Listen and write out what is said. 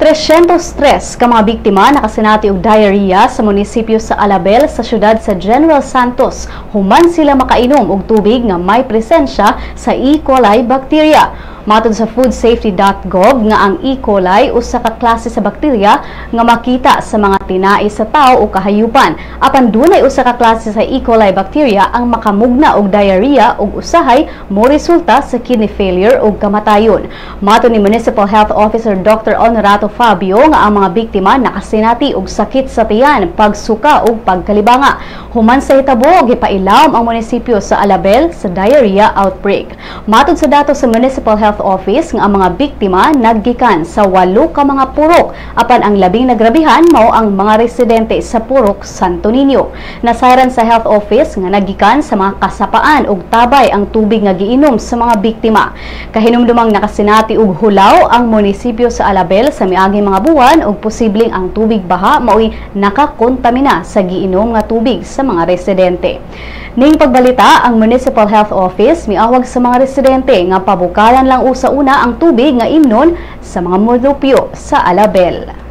303 ka mga biktima nakasinati og diarrhea sa munisipyo sa Alabel sa syudad sa General Santos human sila makainom og tubig nga may presensya sa E. coli bacteria. Matod sa foodsafety.gov nga ang E. coli usa ka klase sa bakterya nga makita sa mga tinai sa tao o kahayupan. Apan dunay usa ka klase sa E. coli bacteria ang makamugna og diarrhea ug usahay mo resulta sa kidney failure ug kamatayon. Matod ni Municipal Health Officer Dr. Honorato Fabio nga ang mga biktima nakasinati og sakit sa tiyan, pagsuka ug pagkalibanga. Human sa hitabo gipailawom ang munisipyo sa Alabel sa diarrhea outbreak. Matod sa datos sa Municipal Health Office nga ang mga biktima naggikan sa 8 ka mga purok apan ang labing nagrabihan mao ang mga residente sa purok Santo Niño. Nasayran sa Health Office nga naggikan sa mga kasapaan ug tabay ang tubig nga giinom sa mga biktima. Kahinumdumang nakasinati og hulaw ang munisipyo sa Alabel sa miaging mga buwan ug posibleng ang tubig baha mao'y nakakontamina sa giinom nga tubig sa mga residente. Ning pagbalita, ang Municipal Health Office miawag sa mga residente nga pabukalan lang usa una ang tubig nga imnon sa mga munisipyo sa Alabel.